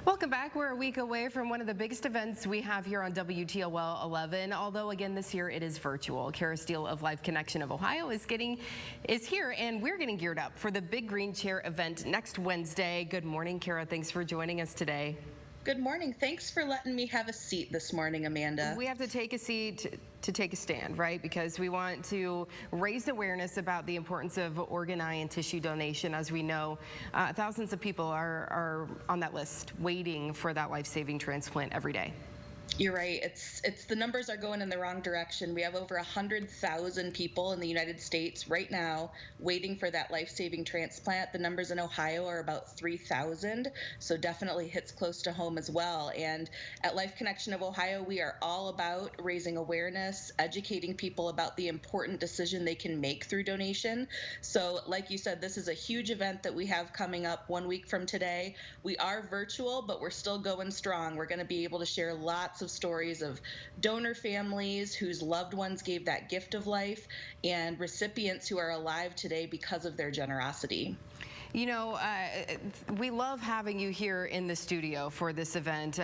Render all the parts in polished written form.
Welcome back. We're a week away from one of the biggest events we have here on WTOL 11, although again this year it is virtual. Kara Steele of Life Connection of Ohio is here, and we're getting geared up for the Big Green Chair event next Wednesday. Good morning, Kara. Thanks for joining us today. Good morning. Thanks for letting me have a seat this morning, Amanda. We have to take a seat to take a stand, right? Because we want to raise awareness about the importance of organ, eye, and tissue donation. As we know, thousands of people are on that list waiting for that life-saving transplant every day. You're right. It's the numbers are going in the wrong direction. We have over 100,000 people in the United States right now waiting for that life-saving transplant. The numbers in Ohio are about 3,000, so definitely hits close to home as well. And at Life Connection of Ohio, we are all about raising awareness, educating people about the important decision they can make through donation. So like you said, this is a huge event that we have coming up 1 week from today. We are virtual, but we're still going strong. We're going to be able to share lots of stories of donor families whose loved ones gave that gift of life and recipients who are alive today because of their generosity. You know, we love having you here in the studio for this event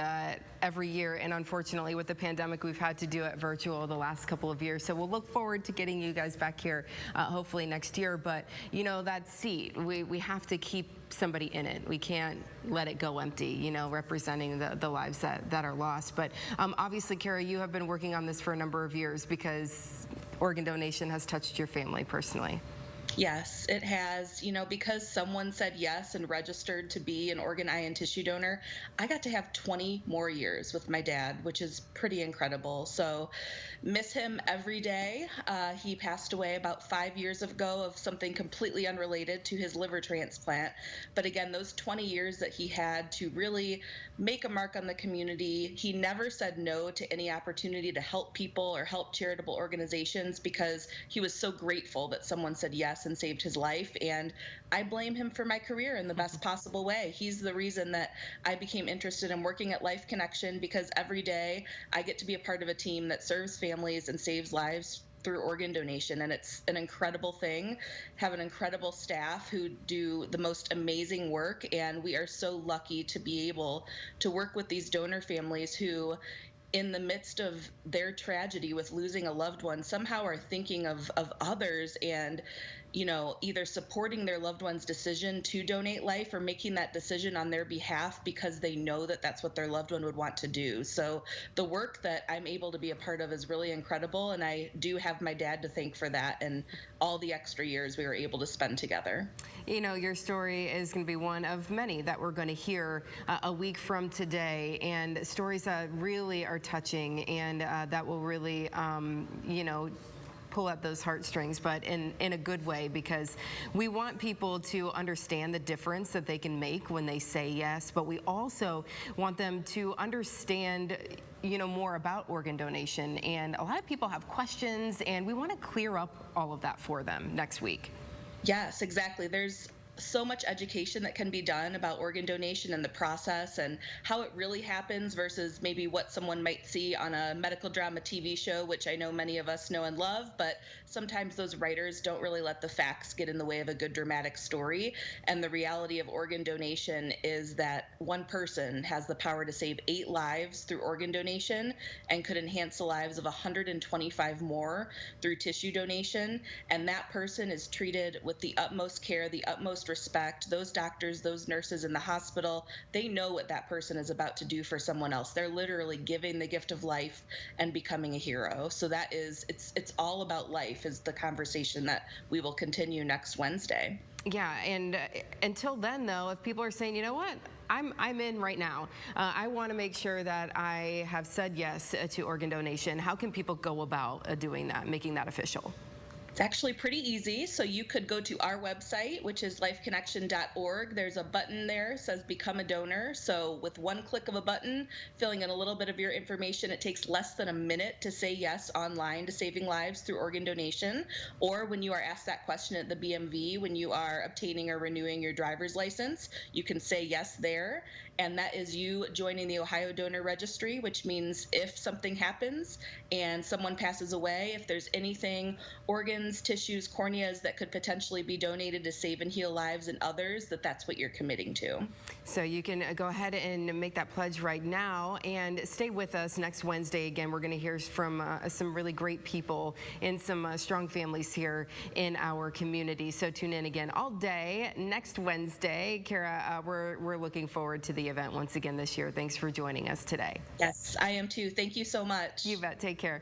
every year, and unfortunately with the pandemic we've had to do it virtual the last couple of years, so we'll look forward to getting you guys back here hopefully next year. But you know, that seat, we have to keep somebody in it. We can't let it go empty, you know, representing the lives that are lost. But obviously, Kara, you have been working on this for a number of years because organ donation has touched your family personally. Yes, it has. You know, because someone said yes and registered to be an organ, eye, and tissue donor, I got to have 20 more years with my dad, which is pretty incredible. So miss him every day. He passed away about 5 years ago of something completely unrelated to his liver transplant. But again, those 20 years that he had to really make a mark on the community, he never said no to any opportunity to help people or help charitable organizations because he was so grateful that someone said yes and saved his life. And I blame him for my career in the best possible way. He's the reason that I became interested in working at Life Connection, because every day I get to be a part of a team that serves families and saves lives through organ donation, and it's an incredible thing. Have an incredible staff who do the most amazing work, and we are so lucky to be able to work with these donor families who, in the midst of their tragedy with losing a loved one, somehow are thinking of others and, you know, either supporting their loved one's decision to donate life or making that decision on their behalf because they know that that's what their loved one would want to do. So the work that I'm able to be a part of is really incredible, and I do have my dad to thank for that and all the extra years we were able to spend together. You know, your story is going to be one of many that we're going to hear a week from today, and stories that really are touching and that will really, you know, pull at those heartstrings, but in a good way, because we want people to understand the difference that they can make when they say yes, but we also want them to understand, you know, more about organ donation. And a lot of people have questions, and we want to clear up all of that for them next week. Yes, exactly. There's so much education that can be done about organ donation and the process and how it really happens versus maybe what someone might see on a medical drama TV show, which I know many of us know and love, but sometimes those writers don't really let the facts get in the way of a good dramatic story. And the reality of organ donation is that one person has the power to save 8 lives through organ donation and could enhance the lives of 125 more through tissue donation. And that person is treated with the utmost care, the utmost respect. Those doctors, those nurses in the hospital, they know what that person is about to do for someone else. They're literally giving the gift of life and becoming a hero. So that is, it's all about life is the conversation that we will continue next Wednesday. Yeah, and until then, though, if people are saying, you know what, I'm in right now, I want to make sure that I have said yes to organ donation, how can people go about doing that, making that official? It's actually pretty easy. So you could go to our website, which is lifeconnection.org. There's a button there that says become a donor. So with one click of a button, filling in a little bit of your information, it takes less than a minute to say yes online to saving lives through organ donation. Or when you are asked that question at the BMV, when you are obtaining or renewing your driver's license, you can say yes there. And that is you joining the Ohio Donor Registry, which means if something happens and someone passes away, if there's anything organ organs, tissues, corneas that could potentially be donated to save and heal lives and others, that's what you're committing to. So you can go ahead and make that pledge right now and stay with us next Wednesday. Again, we're going to hear from some really great people and some strong families here in our community. So tune in again all day next Wednesday. Kara, we're looking forward to the event once again this year. Thanks for joining us today. Yes, I am too. Thank you so much. You bet. Take care.